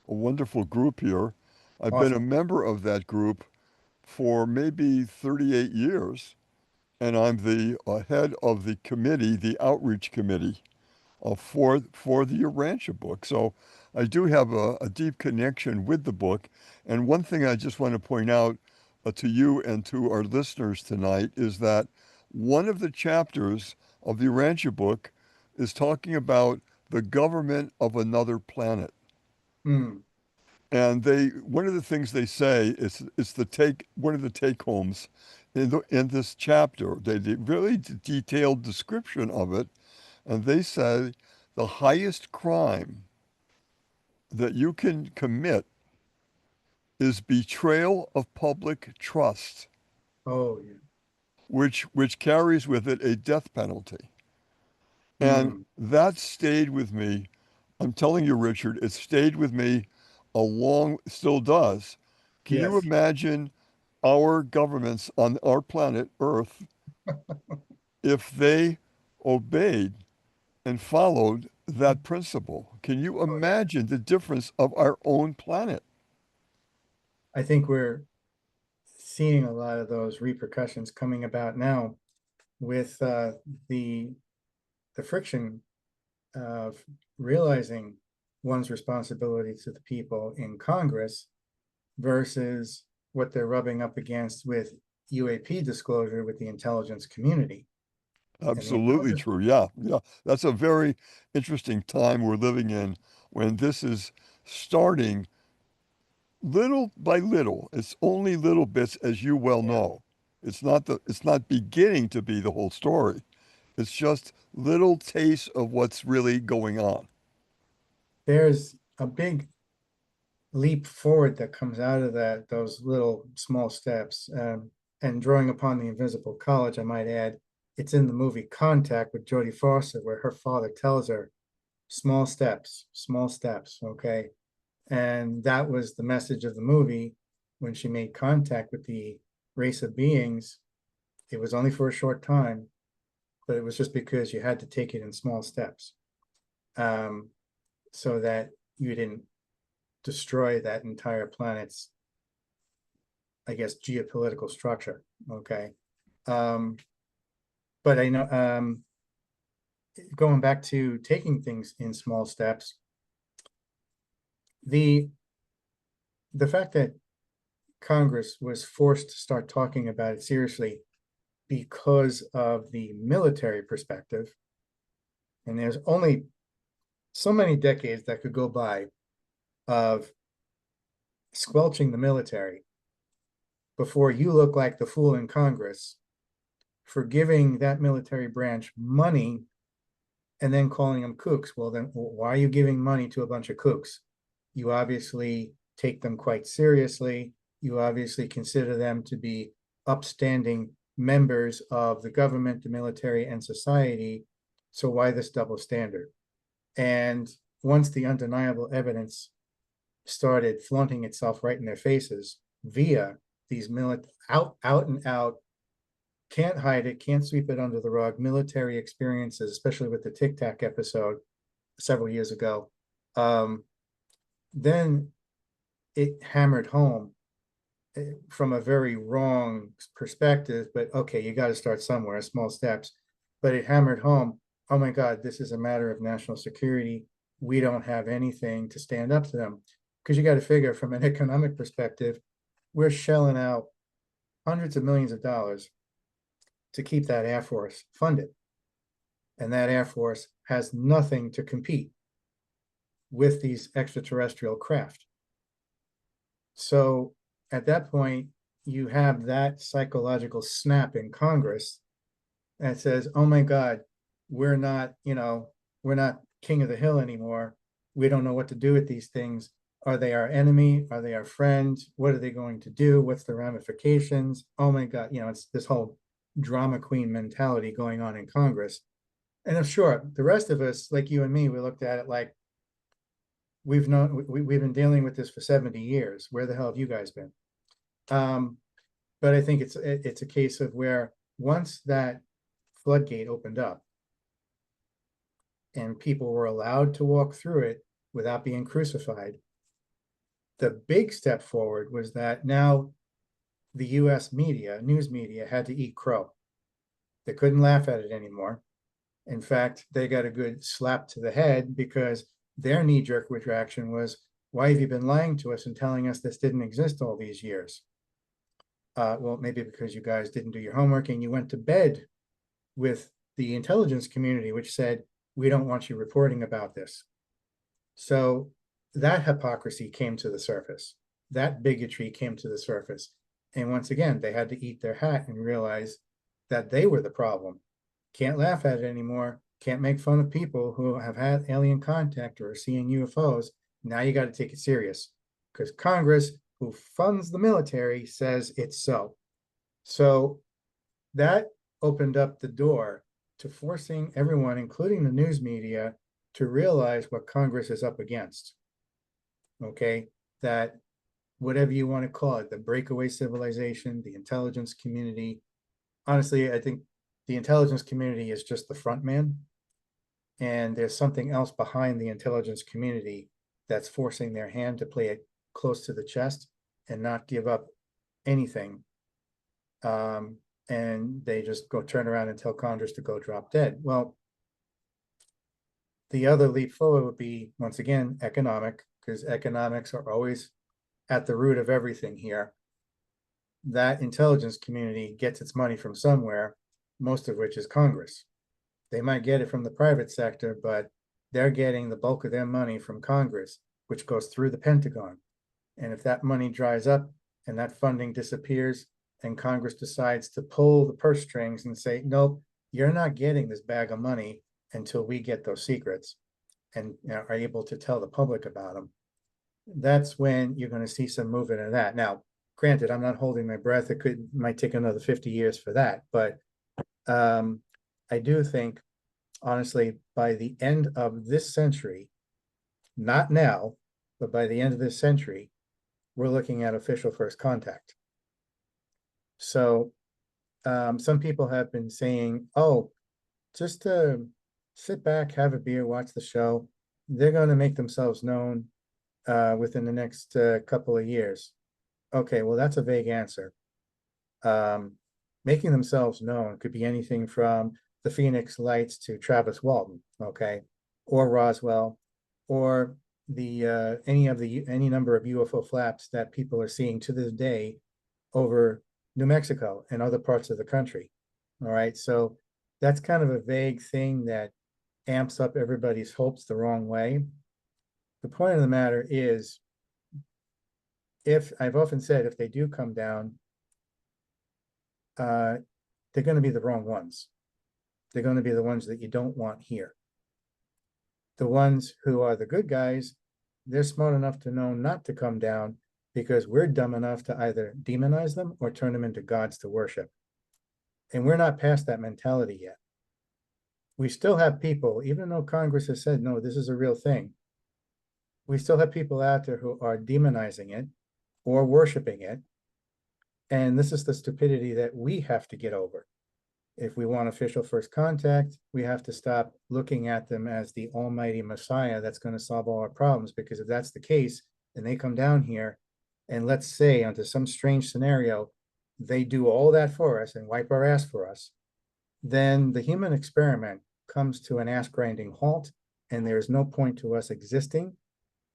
a wonderful group here. I've been a Awesome. member of that group for maybe 38 years, and I'm the head of the committee, the outreach committee, for the Urantia book. So I do have a deep connection with the book. And one thing I just want to point out to you and to our listeners tonight is that one of the chapters of the Urantia book is talking about the government of another planet. Hmm. And one of the things they say is one of the take homes in this chapter. They did really detailed description of it, and they say the highest crime that you can commit is betrayal of public trust, Oh, yeah. which carries with it a death penalty. And Hmm. that stayed with me. I'm telling you, Richard, it stayed with me still does. Can you Yes. imagine our governments on our planet Earth if they obeyed and followed that principle. Can you Oh, yeah. imagine the difference of our own planet? I think we're seeing a lot of those repercussions coming about now with the the friction of realizing one's responsibility to the people in Congress versus what they're rubbing up against with UAP disclosure with the intelligence community. And the Absolutely intelligence, true. Yeah, yeah. That's a very interesting time we're living in when this is starting little by little. It's only little bits, as you well yeah, know. It's not beginning to be the whole story. It's just little tastes of what's really going on. there's a big leap forward that comes out of that, those little small steps. And drawing upon the invisible college, I might add, it's in the movie Contact with Jodie Foster, where her father tells her, small steps, okay? And that was the message of the movie when she made contact with the race of beings. It was only for a short time, but it was just because you had to take it in small steps, um, so that you didn't destroy that entire planet's, I guess, geopolitical structure. Okay. Um, but I know, going back to taking things in small steps, the the fact that Congress was forced to start talking about it seriously because of the military perspective, and there's only so many decades that could go by of squelching the military before you look like the fool in Congress for giving that military branch money and then calling them kooks. Well, then why are you giving money to a bunch of kooks? You obviously take them quite seriously. You obviously consider them to be upstanding members of the government, the military, and society. So why this double standard? And once the undeniable evidence started flaunting itself right in their faces via these out and out, can't hide it, can't sweep it under the rug, military experiences, especially with the Tic Tac episode several years ago, um, then it hammered home from a very wrong perspective, but okay, you got to start somewhere, small steps. But it hammered home, oh my God, this is a matter of national security. We don't have anything to stand up to them. Because you got to figure from an economic perspective, we're shelling out hundreds of millions of dollars to keep that Air Force funded. And that Air Force has nothing to compete with these extraterrestrial craft. So at that point, you have that psychological snap in Congress that says, oh my God, we're not, we're not king of the hill anymore. We don't know what to do with these things. Are they our enemy? Are they our friend? What are they going to do? What's the ramifications? Oh my God, it's this whole drama queen mentality going on in Congress. And I'm sure the rest of us, like you and me, we looked at it like, we've been dealing with this for 70 years. Where the hell have you guys been? But I think it's a case of where once that floodgate opened up and people were allowed to walk through it without being crucified, the big step forward was that now the US media, news media, had to eat crow. They couldn't laugh at it anymore. In fact, they got a good slap to the head because their knee-jerk reaction was, why have you been lying to us and telling us this didn't exist all these years? Well, maybe because you guys didn't do your homework and you went to bed with the intelligence community, which said, we don't want you reporting about this. So that hypocrisy came to the surface. That bigotry came to the surface. And once again, they had to eat their hat and realize that they were the problem. Can't laugh at it anymore. Can't make fun of people who have had alien contact or are seeing UFOs. Now you got to take it serious because Congress, who funds the military, says it's so. So that opened up the door to forcing everyone, including the news media, to realize what Congress is up against. Okay, that whatever you want to call it, the breakaway civilization, the intelligence community. Honestly, I think the intelligence community is just the front man. and there's something else behind the intelligence community that's forcing their hand to play it close to the chest and not give up anything. And they just go turn around and tell Congress to go drop dead. Well, the other leap forward would be, once again, economic, because economics are always at the root of everything here. That intelligence community gets its money from somewhere, most of which is Congress. They might get it from the private sector, but they're getting the bulk of their money from Congress, which goes through the Pentagon. And if that money dries up and that funding disappears, and Congress decides to pull the purse strings and say, nope, you're not getting this bag of money until we get those secrets and are able to tell the public about them, that's when you're going to see some movement in that. Now, granted, I'm not holding my breath. Might take another 50 years for that. But I do think, honestly, by the end of this century, not now, but by the end of this century, we're looking at official first contact. So some people have been saying, oh, just sit back, have a beer, watch the show. They're going to make themselves known within the next couple of years. Okay, well, that's a vague answer. Making themselves known could be anything from the Phoenix Lights to Travis Walton, okay, or Roswell, or the any number of UFO flaps that people are seeing to this day over New Mexico and other parts of the country. All right, so that's kind of a vague thing that amps up everybody's hopes the wrong way. The point of the matter is, if I've often said, if they do come down, they're going to be the wrong ones. They're going to be the ones that you don't want here. The ones who are the good guys, they're smart enough to know not to come down because we're dumb enough to either demonize them or turn them into gods to worship. And we're not past that mentality yet. We still have people, even though Congress has said, no, this is a real thing, we still have people out there who are demonizing it or worshiping it. And this is the stupidity that we have to get over. If we want official first contact, we have to stop looking at them as the almighty Messiah that's going to solve all our problems. Because if that's the case, and they come down here, and let's say under some strange scenario, they do all that for us and wipe our ass for us, then the human experiment comes to an ass grinding halt, and there's no point to us existing,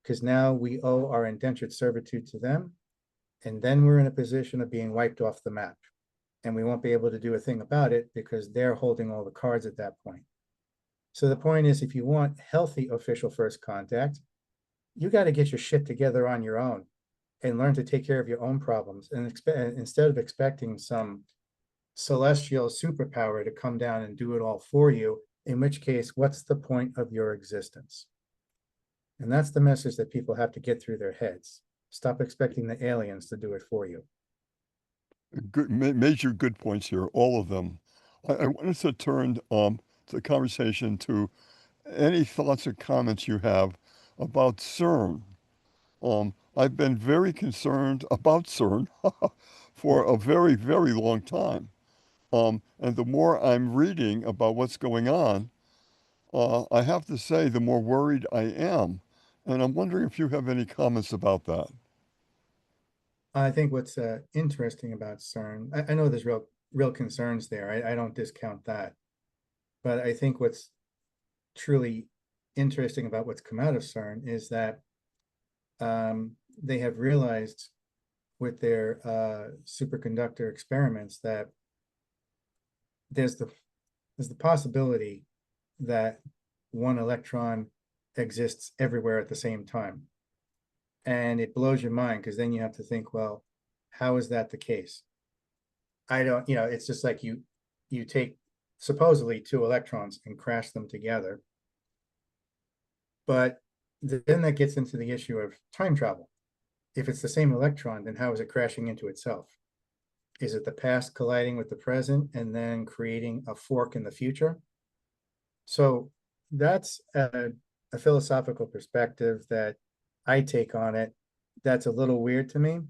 because now we owe our indentured servitude to them, and then we're in a position of being wiped off the map. And we won't be able to do a thing about it because they're holding all the cards at that point. So the point is, if you want healthy official first contact, you got to get your shit together on your own and learn to take care of your own problems. And instead of expecting some celestial superpower to come down and do it all for you, in which case, what's the point of your existence? And that's the message that people have to get through their heads. Stop expecting the aliens to do it for you. Good, major good points here, all of them. I wanted to turn the conversation to any thoughts or comments you have about CERN. I've been very concerned about CERN for a very, very long time. And the more I'm reading about what's going on, I have to say, the more worried I am. And I'm wondering if you have any comments about that. I think what's interesting about CERN, I know there's real concerns there. I don't discount that. But I think what's truly interesting about what's come out of CERN is that they have realized with their superconductor experiments that there's the possibility that one electron exists everywhere at the same time. And it blows your mind because then you have to think, well, how is that the case? I don't, it's just like you take supposedly two electrons and crash them together. But then that gets into the issue of time travel. If it's the same electron, then how is it crashing into itself? Is it the past colliding with the present and then creating a fork in the future? So that's a philosophical perspective that I take on it. That's a little weird to me,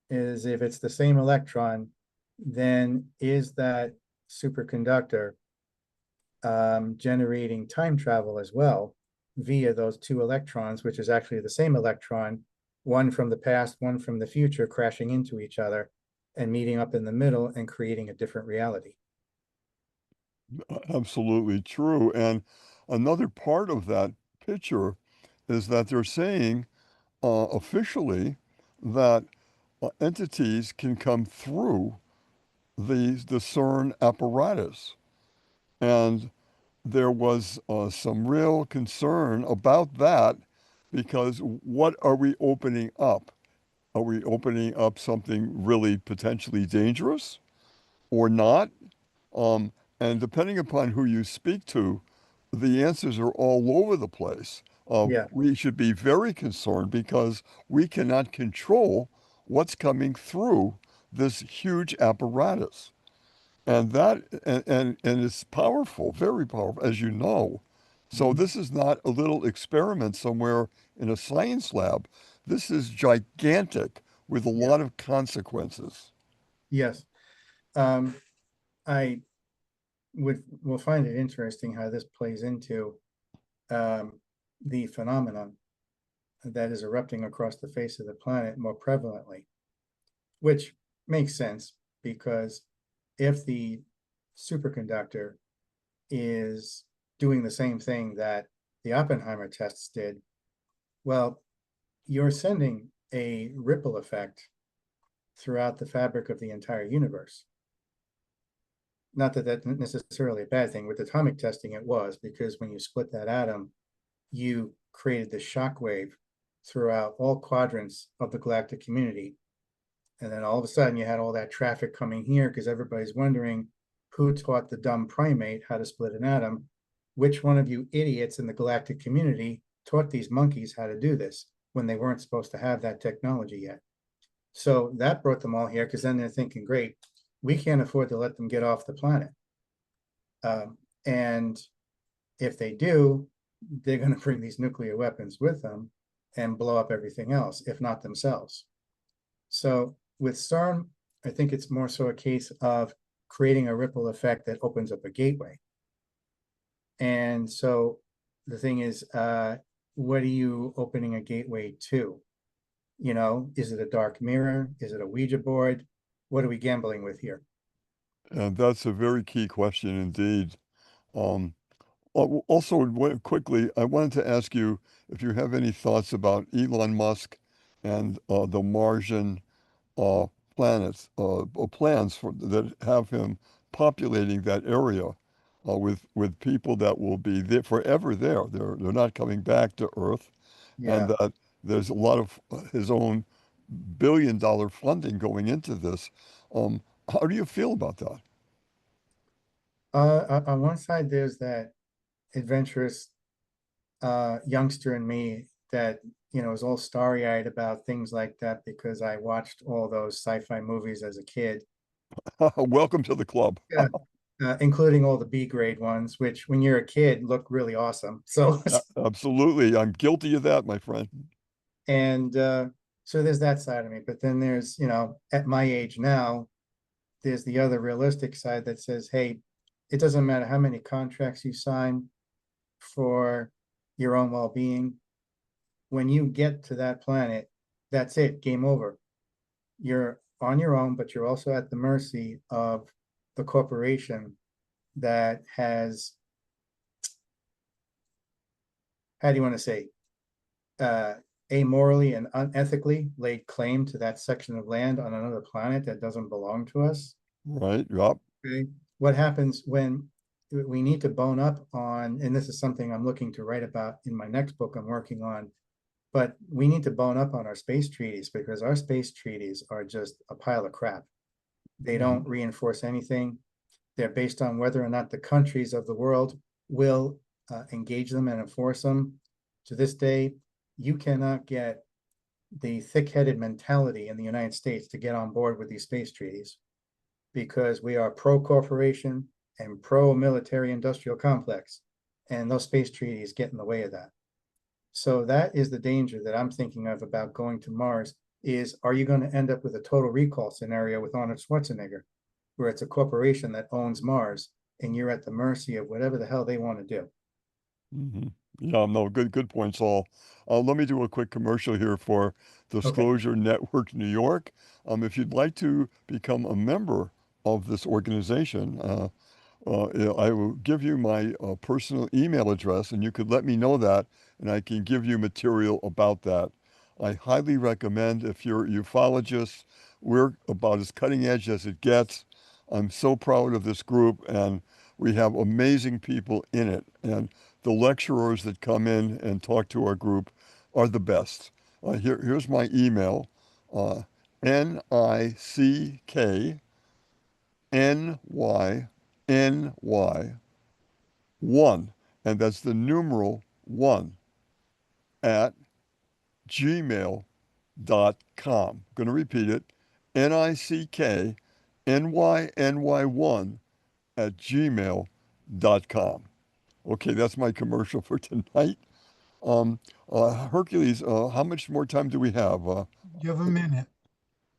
is if it's the same electron, then is that superconductor generating time travel as well via those two electrons, which is actually the same electron, one from the past, one from the future, crashing into each other and meeting up in the middle and creating a different reality. Absolutely true. And another part of that picture is that they're saying officially that entities can come through the CERN apparatus. And there was some real concern about that because what are we opening up? Are we opening up something really potentially dangerous or not? Um, and depending upon who you speak to, the answers are all over the place. Yeah. We should be very concerned because we cannot control what's coming through this huge apparatus. And that and it's powerful, very powerful, as you know. So Mhm. this is not a little experiment somewhere in a science lab. This is gigantic with a Yeah. lot of consequences. Yes. Um, I will find it interesting how this plays into um, the phenomenon that is erupting across the face of the planet more prevalently, which makes sense because if the superconductor is doing the same thing that the Oppenheimer tests did, well, you're sending a ripple effect throughout the fabric of the entire universe. Not that that's necessarily a bad thing. With atomic testing, it was, because when you split that atom, you created this shock wave throughout all quadrants of the galactic community. And then all of a sudden you had all that traffic coming here because everybody's wondering who taught the dumb primate how to split an atom. Which one of you idiots in the galactic community taught these monkeys how to do this when they weren't supposed to have that technology yet? So that brought them all here because then they're thinking, great, we can't afford to let them get off the planet. And if they do, they're going to bring these nuclear weapons with them and blow up everything else, if not themselves. So with CERN, I think it's more so a case of creating a ripple effect that opens up a gateway. And so the thing is, what are you opening a gateway to? You know, is it a dark mirror? Is it a Ouija board? What are we gambling with here? And that's a very key question indeed. Um, Also, quickly, I wanted to ask you if you have any thoughts about Elon Musk and the Martian uh, planets, plans for that have him populating that area with people that will be there forever there. They're not coming back to Earth, and Yeah. that there's a lot of his own billion-dollar funding going into this. How do you feel about that? On one side, there's that adventurous youngster in me that is all starry-eyed about things like that because I watched all those sci-fi movies as a kid. Welcome to the club. Yeah, including all the B grade ones, which when you're a kid look really awesome. So Absolutely. I'm guilty of that, my friend. and so there's that side of me. But then there's, at my age now, there's the other realistic side that says, hey, it doesn't matter how many contracts you sign for your own well-being. When you get to that planet, that's it, game over. You're on your own, but you're also at the mercy of the corporation that has, how do you want to say, uh, amorally and unethically laid claim to that section of land on another planet that doesn't belong to us. Right. Yep. Okay. What happens when we need to bone up on, and this is something I'm looking to write about in my next book I'm working on, but we need to bone up on our space treaties because our space treaties are just a pile of crap. They Mhm. don't reinforce anything. They're based on whether or not the countries of the world will engage them and enforce them. To this day, you cannot get the thick-headed mentality in the United States to get on board with these space treaties because we are pro-corporation and pro-military industrial complex, and those space treaties get in the way of that. So that is the danger that I'm thinking of about going to Mars is, are you going to end up with a total recall scenario with Arnold Schwarzenegger, where it's a corporation that owns Mars and you're at the mercy of whatever the hell they want to do. Mhm. Yeah, no, good point, Saul. Let me do a quick commercial here for Okay. Disclosure Network New York. If you'd like to become a member of this organization, I will give you my personal email address, and you could let me know that, and I can give you material about that. I highly recommend if you're a ufologist, we're about as cutting edge as it gets. I'm so proud of this group, and we have amazing people in it. And the lecturers that come in and talk to our group are the best. Here's my email, NICKNYNY1, and that's the numeral 1 at gmail.com. I'm going to repeat it, NICKNYNY1 at gmail.com. Okay, that's my commercial for tonight. Hercules, how much more time do we have? You have a minute.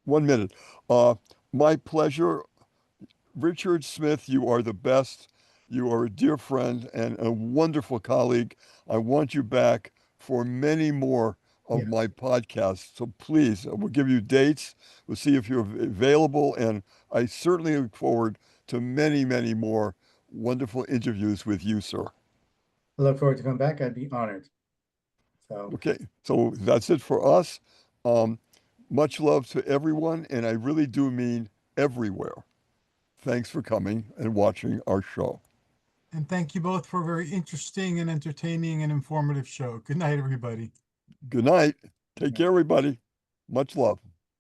1 minute. Uh, my pleasure. Richard Smith, you are the best. You are a dear friend and a wonderful colleague. I want you back for many more of Yes. my podcasts. So please, we'll give you dates. We'll see if you're available. And I certainly look forward to many, many more wonderful interviews with you, sir. I look forward to coming back. I'd be honored. So Okay, so that's it for us. Um, much love to everyone, and I really do mean everywhere. Thanks for coming and watching our show. And thank you both for a very interesting and entertaining and informative show. Good night, everybody. Good night. Take care, everybody. Much love.